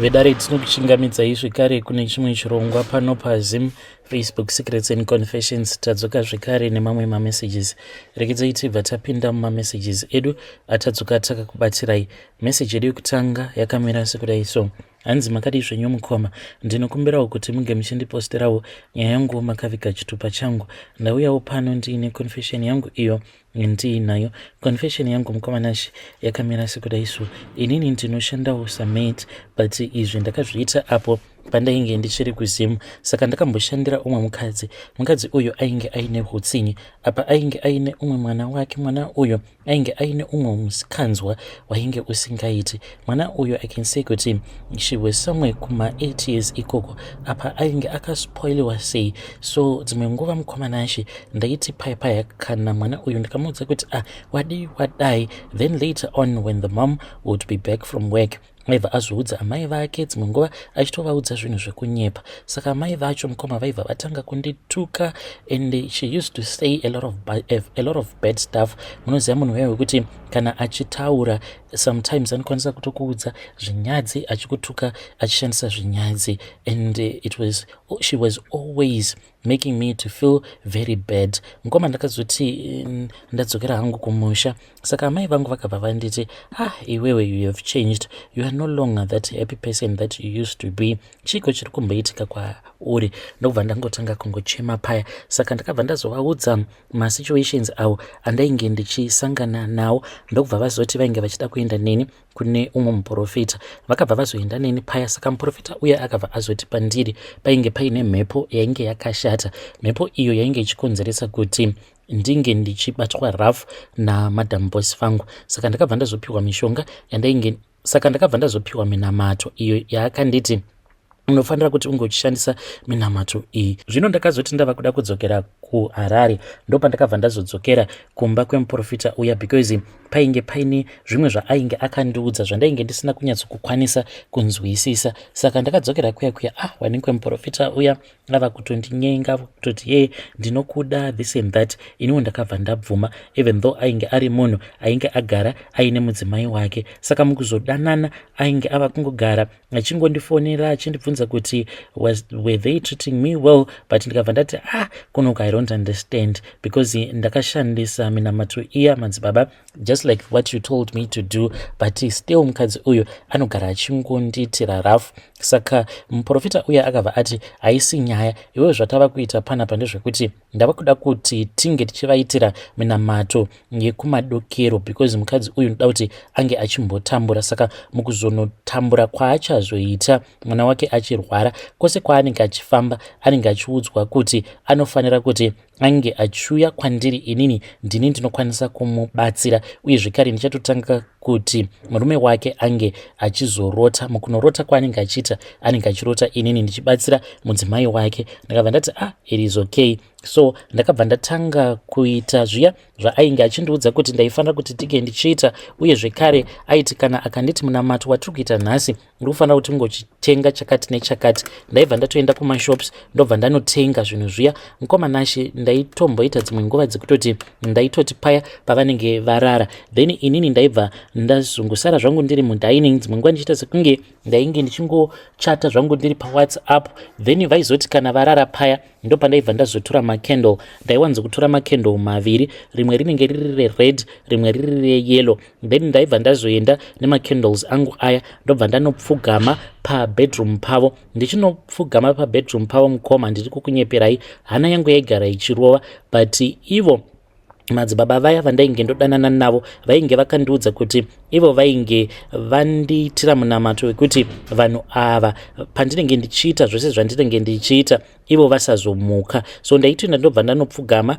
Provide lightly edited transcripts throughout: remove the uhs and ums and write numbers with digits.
vedare tinokuchingamidzai zvekare kune chimwe chirongwa pano paZim Facebook Secrets and Confessions. Tadzoka zvekare nemamwe mamessages. Rekedzai tibva tapinda mumamessages edu atadzoka takakubatsirai. Message yedu yekutanga yakamira sekudai so: hanzi makadi zvenyu mukoma, ndinokumbirawo kuti munge muchindiposterawo nyaya yangu makaviga chitupa changu. Ndauyawo pano ndiine confession yangu iyo ndiinayo. Confession yangu mukomanashi yakamira sekudai so: inini ndinoshandawo samate, but izvi ndakazviita apo pandainge ndichiri kuZim. Saka ndakamboshandira umwe mukadzi uyu ainge aine hutsinye. Apa ainge aine umwe mwana wake. Mwana uyu ainge aine umwe musikanzwa wainge usingaiti. Mwana uyu I can say kuti she was somewhere kuma 8 years ikoko. Apa ainge akaspoiliwa sei. So dzimwe nguva mukomanashi ndaiti paya kana mwana uyu ndikamuudza kuti wadai. Then later on when the mom would be back from work, vaibva azviudza amai vake, dzimwe nguva achitovaudza zvinhu zvekunyepa. Saka amai vacho mukoma vaibva vatanga kundituka, and she used to say a lot of bad stuff. Munoziva munhu wewe kuti kana achitaura sometimes anokwanisa kutokuudza zvinyadzi, achikutuka achishandisa zvinyadzi, and she was always making me to feel very bad. Mukoma ndakazoti ndadzokera hangu kumusha, saka amai vangu vakabva vanditi, iwewe, you have changed, you are no longer that happy person that you used to be. Chiko chiri kumboitika kwauri. Ndobva ndangotanga kungochema paya. Saka ndakabva ndazovaudza masituations awo andainge ndichisangana nawo. Ndokubva vazoti vainge vachida kuenda neni kune umwe muprofita. Vakabva vazoenda neni paya. Saka muprofita uya akabva azoti pandiri painge paine mhepo yainge yakashata. Mhepo iyo yainge ichikonzeresa kuti ndinge ndichibatwa rafu namadam boss vangu. Saka ndakabva ndazopiwa mishonga saka ndakabva ndazopiwa minamato iyo yaakanditi unofanira kuti unge uchishandisa minamato iyi. Zvino ndakazoti ndava kuda kudzokera kuHarare, ndopa ndakabva ndazodzokera kumba kwemuprofita uya, because painge paine zvimwe zvaainge akandiudza zvandainge ndisina kunyatsokukwanisa kunzwisisa. Saka ndakadzokera kuya wanenge kwemuprofita uya ava kutondinyenga kutoti ndinokuda this and that. Iniwo ndakabva ndabvuma, even though ainge ari munhu ainge agara aine mudzimai wake. Saka mukuzodanana ainge ava kungogara achingondifonera achindibvunza kuti were they treating me well, but ndikabva ndati kunoku I don't understand, because ndakashandisa minamato iya madzibaba just like what you told me to do, but still mukadzi uyu anogara achingonditira rafu. Saka muprofita uya akabva ati haisi nyaya, iwe zvatava kuita panapa ndezvekuti ndava kuda kuti tinge tichivaitira minamato yekumadokero, because mukadzi uyu ndoda kuti ange achimbotambura. Saka mukuzonotambura kwaachazoita mwana wake achirwara, kwose kwaanenge achifamba anenge achiudzwa kuti anofanira kuti ange achiuya kwandiri, inini ndini ndinokwanisa kumubatsira, uye zvekare ndichatotanga kuti murume wake ange achizorota. Mukunorota kwaanenge achiita anenge achirota inini ndichibatsira mudzimai wake. Ndakabva ndati it is okay. So ndakabva ndatanga kuita zviya zvaainge achindiudza kuti ndaifanira kuti tige ndichiita, uye zvekare aiti kana akanditi munamato watiri kuita nhasi uri kufanira kuti ungochitenga chakati nechakati. Ndaibva ndatoenda kumashops ndobva ndanotenga zvinhu zviya. Mukomanashi ndaitomboita dzimwe nguva dzekutoti ndaitoti paya pavanenge varara, then inini ndaibva ndazongosara zvangu ndiri mudining. Dzimwe nguva ndichiita sekunge ndainge ndichingochata zvangu ndiri paWhatsApp, then vaizoti kana varara paya ndopa ndaibva ndazotora macandle. Ndaiwanza kutora macandle maviri, rimwe rinenge riri rered rimwe riri reyellow. Then ndaibva ndazoenda nemacandles angu aya ndobva ndanopfugama pabedroom pavo. Ndichinopfugama pabedroom pavo mukoma ndiri kukunyeperai, hana yangu yaigara ichirova, but ivo madzibaba vaya vandainge ndodanana navo vainge vakandiudza kuti ivo vainge vandiitira munamato wekuti vanhu ava pandinenge ndichiita zvose zvandinenge ndichiita ivo vasazomuka. So ndaitoenda ndobva ndanopfugama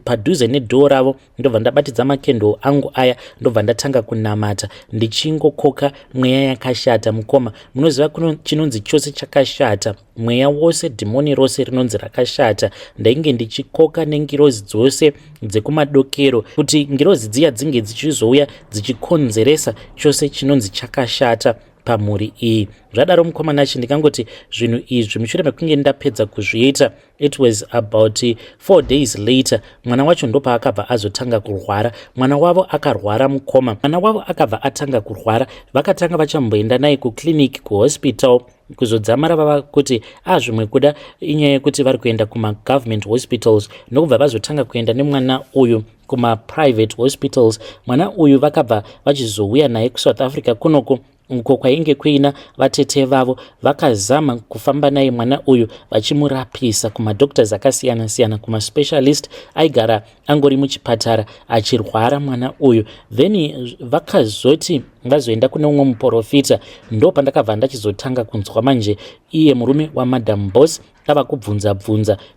padhuze nedhoo ravo, ndobva ndabatidza makendo angu aya, ndobva ndatanga kunamata ndichingokoka mweya yakashata. Mukoma munoziva chinonzi chose chakashata, mweya wose, dhimoni rose rinonzi rakashata. Ndainge ndichikoka nengirozi dzose dzekumadokero kuti ngirozi dziya dzinge dzichizouya dzichikonzeresa chose chinonzi chakashata pamhuri iyi. Zvadaro mukomana achi ndikangoti zvinhu izvi mushure mekunge ndapedza kuzviita, it was about 4 days later mwana wacho ndopa akabva azotanga kurwara. Mwana wavo akarwara mukoma, mwana wavo akabva atanga kurwara. Vakatanga vachamboenda naye kuclinic, kuhospital, kuzodzamara vava kuti zvimwe kuda inyaya yekuti vari kuenda kuma-government hospitals, ndokubva vazotanga kuenda nemwana uyu kuma-private hospitals. Mwana uyu vakabva vachizouya naye kuSouth Africa kunoko, uko kwainge kuina vatete vavo. Vakazama kufamba naye mwana uyu vachimurapisa kumadoctors akasiyana siyana, kumaspecialist. Aigara angori muchipatara achirwara mwana uyu. Then vakazoti vazoenda kune umwe muprofita. Ndo pandakabva ndachizotanga kunzwa manje iye murume waMadam Boss ava kubvunza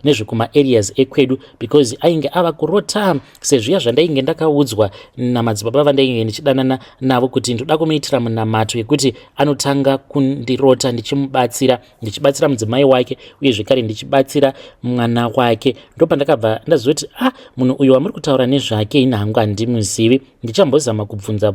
nezvekuma-areas ekwedu, because ainge ava kurota sezviya zvandainge ndakaudzwa namadzibaba vandainge ndichidanana navo kuti ndoda kumuitira munamato yekuti anotanga kundirota ndichibatsira mudzimai wake uye zvekare ndichibatsira mwana wake. Ndo pandakabva ndazoti munhu uyu wamuri kutaura nezvake ina hangu handimuzivi, ndichambozama kubvunza.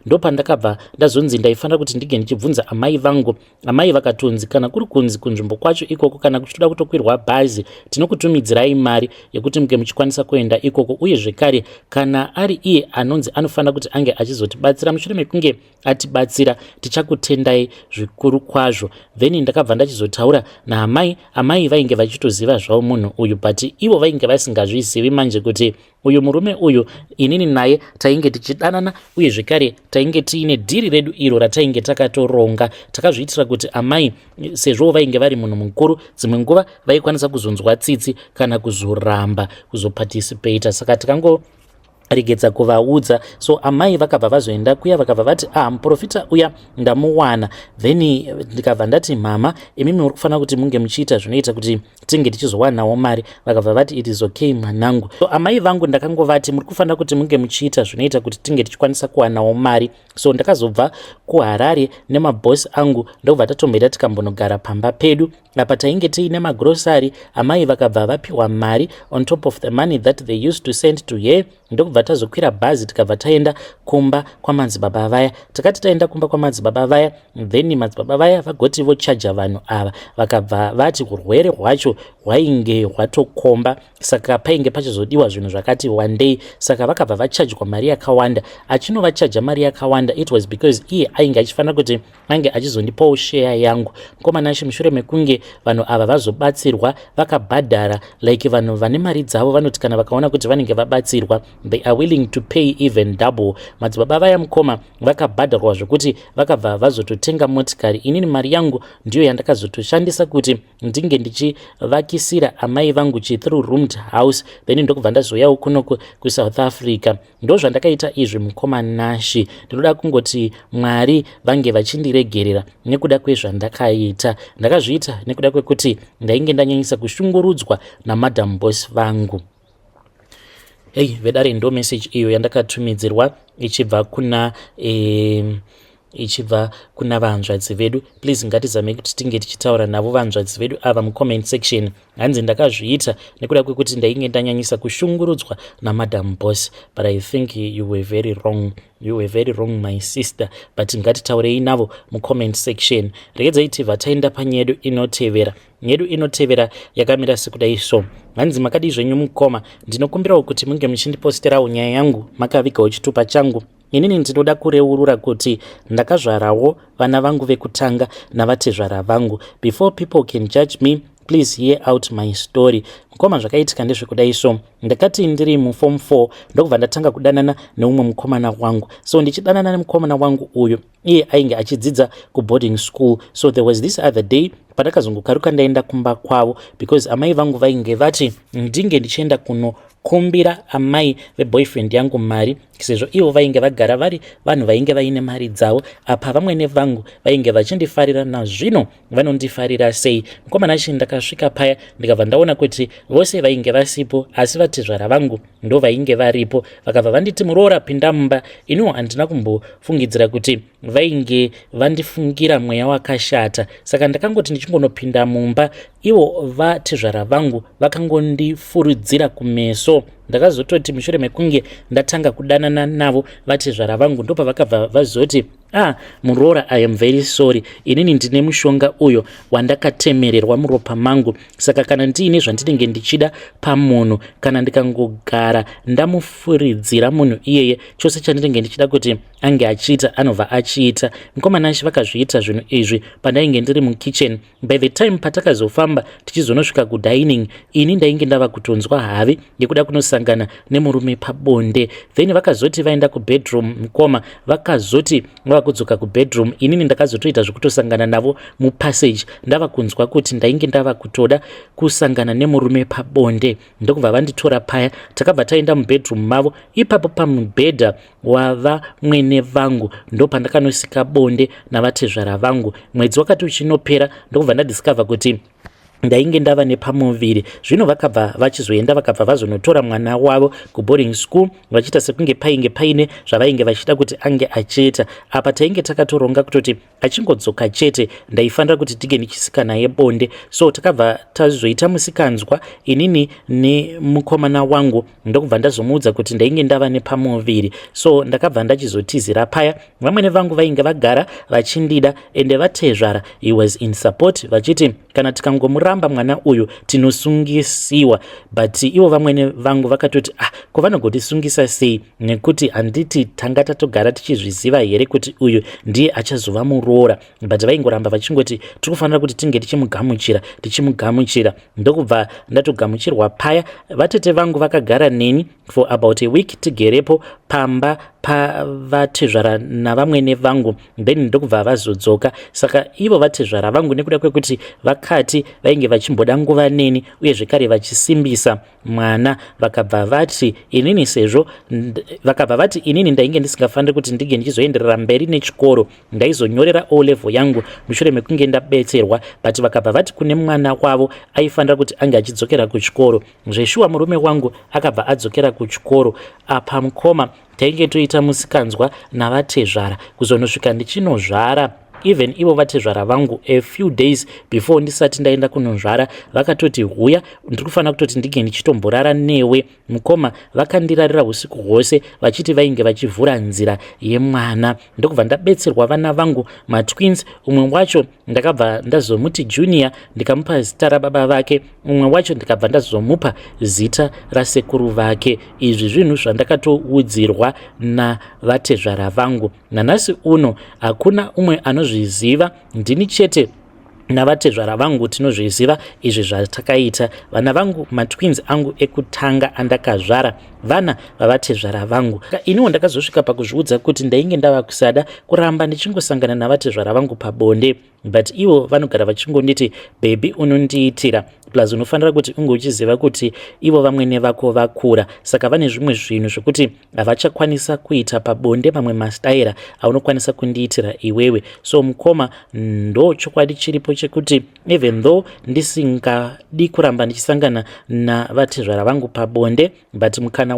Ndo pandakabva ndazonzi ndaifanira kuti ndige ndichibvunza amai vangu. Amai vakatonzi kana kuri kunzi kunzvimbo kwacho ikoko, kana kuchitoda kutokwirwa bhazi, tinokutumidzirai mari yekuti muge muchikwanisa kuenda ikoko, uye zvekare kana ari iye anonzi anofanira kuti ange achizotibatsira, mushure mekunge atibatsira tichakutendai zvikuru kwazvo. Then ndakabva ndachizotaura naamai. Amai vainge vachitoziva zvavo munhu uyu, but ivo vainge vasingazvizivi manje kuti uyu murume uyu inini naye tainge tichidanana, uye zvekare tainge tiine dhiri redu iro ratainge takatoronga. Takazviitira kuti amai, sezvo vainge vari munhu mukuru, dzimwe nguva vaikwanisa kuzonzwa tsitsi kana kuzoramba kuzoparticipata. Saka tikangoregedza kuvaudza. So amai vakabva vazoenda kuya, vakabva vati muprofita uya ndamuwana. Then ndikabva ndati mama, imi muri kufanira kuti munge muchiita zvinoita kuti tinge tichizowanawo mari. Vakabva vati it is okay mwanangu. So amai vangu ndakangovati muri kufanira kuti munge muchiita zvinoita kuti tinge tichikwanisa kuwanawo mari. So ndakazobva kuHarare nemabhosi angu, ndobva tatomboita tikambonogara pamba pedu. Apa tainge tiine magrosari. Amai vakabva vapiwa mari on top of the money that they used to send to her. Ndokubva tazokwira bhazi tikabva taenda kumba kwamadzibaba vaya. Takati taenda kumba kwamadzibaba vaya, then madzibaba vaya vagoti vochaja vanhu ava. Vakabva vati urwere hwacho hwainge hwatokomba, saka painge pachizodiwa zvinhu zvakati wandei. Saka vakabva vachajwa mari yakawanda. Achinovachaja mari yakawanda, it was because iye ainge achifanira kuti ange achizondipawo share yangu. Mukomana acho mushure mekunge vanhu ava vazobatsirwa, vakabhadhara like vanhu vane mari dzavo vanoti kana vakaona kuti vanenge vabatsirwa, they are willing to pay even double. Madzibaba vaya mukoma vakabhadharwa zvokuti vakabva vazototenga motikari. Inini mari yangu ndiyo yandakazotoshandisa kuti ndinge ndichivakisira amai vangu through roomed house. Then ndokubva ndazoyawo kunoko kuSouth Africa. Ndo zvandakaita izvi mukomanashi. Ndinoda kungoti Mwari vange vachindiregerera nekuda kwezvandakaita. Ndakazviita nekuda kwekuti ndainge ndanyanyisa kushungurudzwa naMadam Boss vangu. Vedare ndo message iyo yandakatumidzirwa ichibva kuna vahanzvadzi vedu. Please ngatizame kuti tinge tichitaura navo vahanzvadzi vedu ava mucomment section. Hanzi ndakazviita nekuda kwekuti ndainge ndanyanyisa kushungurudzwa naMadam Boss, but I think you were very wrong. You were very wrong my sister, but ngatitaurei navo mucomment section. Regedzai tibva taenda panyedu inotevera. Nyedu inotevera yakamira sekudai so. Hanzi makadi zvenyu mukoma, ndinokumbirawo kuti munge muchindiposterawo nyaya yangu makavigawo chitupa changu. Inini ndinoda kureurura kuti ndakazvarawo vana vangu vekutanga navatezvara vangu. Before people can judge me, please hear out my story. Mukoma zvakaitika ndezvekudai so. Ndakati ndiri muform 4 ndokubva ndatanga kudanana neumwe mukomana wangu. So ndichidanana nemukomana wangu uyu, iye ainge achidzidza kuboarding school. So there was this other day pandakazongokaruka ndaenda kumba kwavo, because amai vangu vainge vati ndinge ndichienda kunokumbira amai veboyfriend yangu mari, sezvo ivo vainge vagara vari vanhu vainge vaine mari dzavo. Apa vamwene vangu vainge vachindifarira, nazvino vanondifarira sei? Mukomana achi ndakasvika paya ndikabva ndaona kuti vose vainge vasipo, asi vatezvara vangu ndo vainge varipo. Vakabva vanditi muroora pinda mumba. Iniwo handina kumbofungidzira kuti vainge vandifungira mweya wakashata. Saka ndakangoti ndichingonopinda mumba, ivo vatezvara vangu vakangondifurudzira kumeso ndakazototi mushure mekunge ndatanga kudanana navo vatezvara vangu ndopa vakabva vazoti muroora, I am very sorry, inini ndine mushonga uyo wandakatemererwa muropa mangu, saka kana ndiine zvandinenge ndichida pamunhu, kana ndikangogara ndamufuridzira munhu iyeye, chose chandinenge ndichida kuti ange achiita anobva achiita. Mukomana acho vakazviita zvinhu izvi pandainge ndiri mukitchen. By the time patakazofamba tichizonosvika kudining, ini ndainge ndava kutonzwa havi yekuda kunosangana nemurume pabonde. Then vakazoti vaenda kubedroom, mukoma vakazoti kudzoka kubedroom, inini ndakazotoita zvekutosangana navo mupassage, ndava kunzwa kuti ndainge ndava kutoda kusangana nemurume pabonde. Ndokubva vanditora paya, takabva taenda mubedroom mavo. Ipapo pamubhedha wava mwene vangu ndo pandakanosika bonde navatezvara vangu. Mwedzi wakati uchinopera ndokubva ndadiscover kuti ndainge ndava nepamuviri. Zvino vakabva vachizoenda vakabva vazonotora mwana wavo kuboarding school, vachiita sekunge painge paine zvavainge vachida kuti ange achiita. Apa tainge takatoronga kutoti achingodzoka chete ndaifanira kuti tige ndichisika naye bonde. So takabva tazoita musikanzwa inini nemukomana wangu, ndokubva ndazomuudza kuti ndainge ndava nepamuviri. So ndakabva ndachizotizira paya. Vamwene vangu vainge vagara vachindida ende vatezvara he was in support, vachiti kana tikangomuramba mwana uyu tinosungisiwa. But ivo vamwene vangu vakatoti kovanongotisungisa sei, nekuti handiti tanga tatogara tichizviziva here kuti uyu ndiye achazova muroora. But vaingoramba vachingoti tikufanira kuti tinge tichimugamuchira. Ndokubva ndatogamuchirwa paya. Vatete vangu vakagara neni for about a week tigerepo pamba pavatezvara navamwene vangu, then ndokubva vazodzoka. Saka ivo vatezvara vangu nekuda kwekuti vakati vainge vachimboda nguva neni uye zvekare vachisimbisa mwana, vakabva vati inini ndainge ndisingafaniri kuti ndige ndichizoenderera mberi nechikoro, ndaizonyorera O level yangu mushure mekunge ndabetserwa. But vakabva vati kune mwana wavo aifanira kuti ange achidzokera kuchikoro. Zveshuwa murume wangu akabva adzokera kuchikoro. Apa mukoma tainge toita musikanzwa navatezvara kuzonosvika ndichinozvara. Even ivo vatezvara vangu a few days before ndisati ndaenda kunozvara vakatoti huya ndiri kufanira kutoti ndige ndichitomborara newe. Mukoma vakandirarira usiku hwose vachiti vainge vachivhura nzira yemwana. Ndokubva ndabetserwa vana vangu matwins. Umwe wacho ndakabva ndazomuti Junior ndikamupa zita rababa vake, umwe wacho ndikabva ndazomupa zita rasekuru vake. Izvi zvinhu zvandakatoudzirwa navatezvara vangu. Nanhasi uno hakuna umwe anozviziva, ndini chete navatezvara vangu tinozviziva izvi zvatakaita. Vana vangu matwins angu ekutanga andakazvara vana vavatezvara vangu. Iniwo ndakazosvika pakuzviudza kuti ndainge ndava kusada kuramba ndichingosangana navatezvara vangu pabonde. But ivo vanogara vachingonditi baby unondiitira, plus unofanira kuti unge uchiziva kuti ivo vamwene vako vakura, saka vane zvimwe zvinhu zvokuti havachakwanisa kuita pabonde, mamwe mastaira aunokwanisa kundiitira iwewe. So mukoma ndo chokwadi chiripo chekuti even though ndisingadi kuramba ndichisangana navatezvara vangu pabonde, but mukana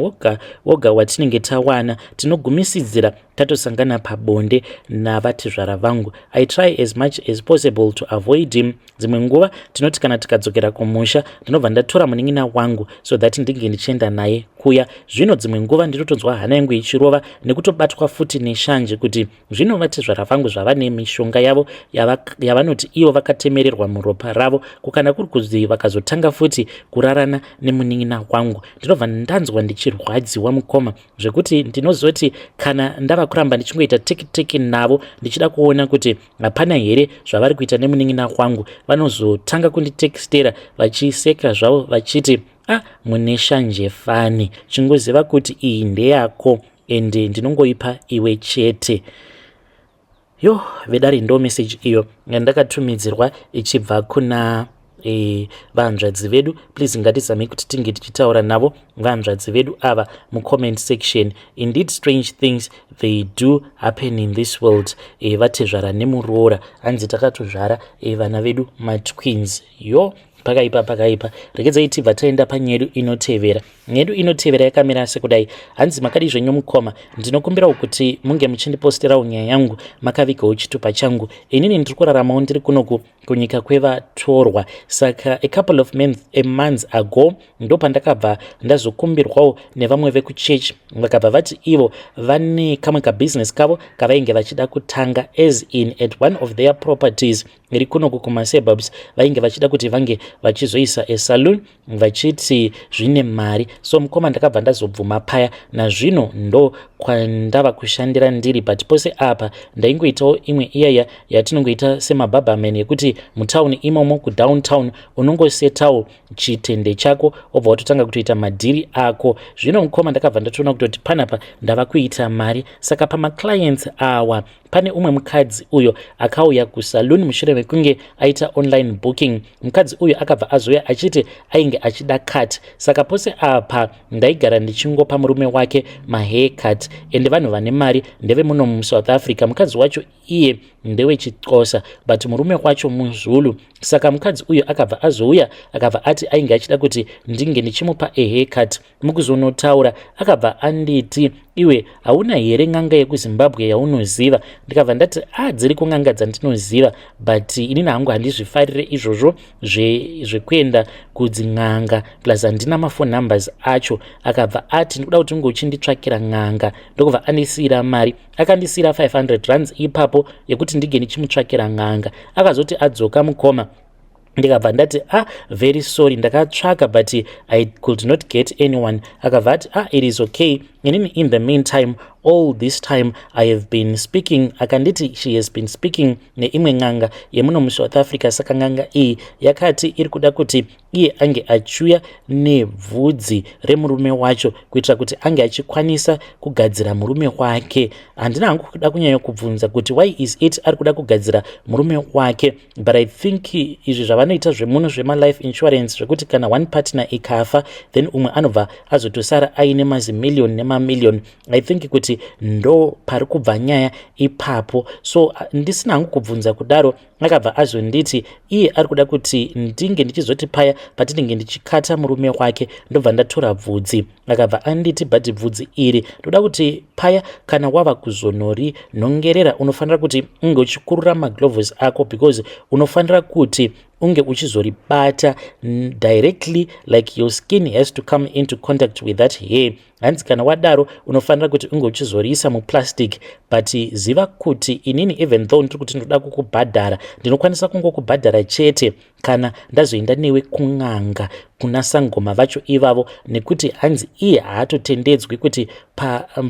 woga watinenge tawana tinogumisidzira tatosangana pabonde navatezvara vangu. I try as much as possible to avoid him. Dzimwe nguva tinoti kana tikadzokera kumusha ndinobva ndatora munin'ina wangu so that ndinge ndichienda naye kuya. Zvino dzimwe nguva ndinotonzwa hana yangu ichirova nekutobatwa futi neshanje kuti zvino vatezvara vangu zvava nemishonga yavo yavanoti ivo vakatemererwa muropa ravo, kukana kuri kuzi vakazotanga futi kurarana nemunin'ina wangu. Ndinobva ndanzwa ndichirwadziwa mukoma zvekuti ndinozoti kana ndava kuramba ndichingoita teki navo ndichida kuona kuti hapana here zvavari kuita nemunin'ina wangu, vanozotanga kunditekstera vachiseka zvavo vachiti mune shanje fani, chingoziva kuti iyi ndeyako ende ndinongoipa iwe chete. Vedari ndo message iyo yandakatumidzirwa ichibva kuna vahanzvadzi vedu. Please ngatizame kuti tinge tichitaura navo vahanzvadzi vedu ava mucomment section. Indeed strange things they do happen in this world. Vatezvara nemuroora hanzi takatozvara vana vedu matwins. pakaipa regedzai tibva taenda panyedu inotevera. Nyedu inotevera yakamira sekudai. Hanzi makadi zvenyu mukoma, ndinokumbirawo kuti munge muchindiposterawo nyaya yangu makavigawo chitupa changu. Inini ndiri kuraramawo ndiri kunoku kunyika kwevatorwa. Saka a couple of months ago ndo pandakabva ndazokumbirwawo nevamwe vekuchechi, vakabva vati ivo vane kamwe kabusiness kavo kavainge vachida kutanga, as in at one of their properties iri kunoku kumasuburbs vainge vachida kuti vange vachizoisa esaloon, vachiti zvine mari. So mukoma ndakabva ndazobvuma paya, nazvino ndo kwandava kushandira ndiri. But pose apa ndaingoitawo imwe iyaya yatinongoita semababaman, yekuti mutauni imomo kudowntown unongosetawo chitende chako obva watotanga kutoita madhiri ako. Zvino mukoma ndakabva ndatoona kutoti panapa ndava kuita mari. Saka pamaclients awa pane umwe mukadzi uyo akauya kusaloon mushure mekunge aita online booking. Mukadzi uyo akabva azoya achiti ainge achida cut. Saka pose apa ndaigara ndichingopa murume wake mahair cut, ende vanhu vane mari ndeve muno muSouth Africa. Mukadzi wacho iye ndewe Chixhosa but murume wacho muZulu. Saka mukadzi uyo akabva azouya akabva ati ainge achida kuti ndinge ndichimupa a hair cut. Mukuzonotaura akabva anditi, iwe hauna here ng'anga yekuZimbabwe yaunoziva? Ndikabva ndati dziri kung'anga dzandinoziva, but inini hangu handizvifarire izvozvo zvekuenda kudzin'anga, plus handina mafone numbers acho. Akabva ati ndikuda kuti unge uchinditsvakira ng'anga. Ndokubva andisiyira mari, akandisiyira 500 rands ipapo yekuti ndige ndichimutsvakira ng'anga. Akazoti adzoka mukoma, ndikabva ndati very sorry, ndakatsvaka but I could not get anyone. Akabva ati it is okay. Inini in the meantime, all this time I have been speaking, akanditi she has been speaking neimwe ng'anga yemuno muSouth Africa. Saka ng'anga iyi yakati iri kuda kuti iye ange achiuya nebvudzi remurume wacho kuitira kuti ange achikwanisa kugadzira murume wake. Handina hangu kuda kunyanya kubvunza kuti why is it ari kuda kugadzira murume wake, but I think izvi zvavanoita zvemuno zvemalife insurance zvekuti kana one partner ikafa then umwe anobva azotosara aine mazimillion nemamillion. I think kuti ndo pari kubva nyaya ipapo. So ndisina hangu kubvunza kudaro, akabva azonditi iye ari kuda kuti ndinge ndichizoti paya patinenge ndichikata murume wake ndobva ndatora bvudzi. Akabva anditi but bvudzi iri ndoda kuti paya kana wava kuzonori nhongerera unofanira kuti unge uchikurura magloves ako, because unofanira kuti unge uchizoribata directly, like your skin has to come into contact with that hair. Hanzi kana wadaro unofanira kuti unge uchizoriisa muplastic. But ziva kuti inini even though ndiri kuti ndoda kukubhadhara, ndinokwanisa kungokubhadhara chete kana ndazoenda newe kung'anga kuna sangoma vacho ivavo, nekuti hanzi iye haatotendedzwi kuti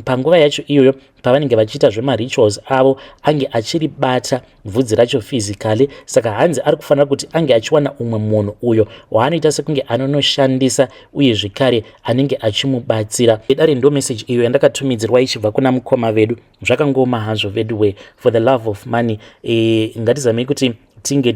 panguva yacho iyoyo pavanenge vachiita zvemarituals avo ange achiribata bvudzi racho physically. Saka hanzi ari kufanira kuti ange achiwana umwe munhu uyo waanoita sekunge anonoshandisa uye zvekare anenge achimubatsira. Dare ndo message iyo yandakatumidzirwa ichibva kuna mukoma vedu. Zvakangoma hazvo vedu for the love of money. Ngatizamei kuti tinge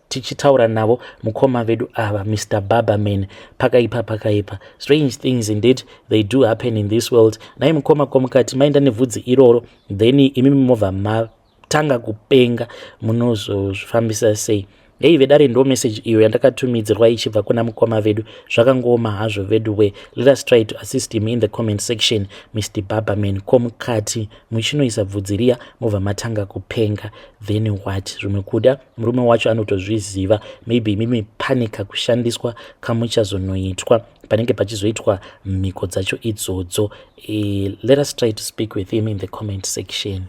tichitaura navo mukoma vedu ava, Mr. Babaman. Pakaipa. Strange things indeed they do happen in this world. Nai mukoma komukati maenda nevhudzi iroro, then imi movha matanga kupenga, munozozvifambisa sei? Vedare ndo message iyo yandakatumidzirwa ichibva kuna mukoma vedu. Zvakangoma hazvo vedu. Let us try to assist him in the comment section. Mr. Babaman, komukati muchinoisa bvudzi riya movha matanga kupenga, then what? Zvimwe kuda murume wacho anotozviziva, maybe mimi panika kushandiswa kamuchazonoitwa panenge pachizoitwa mhiko dzacho idzodzo. Let us try to speak with him in the comment section.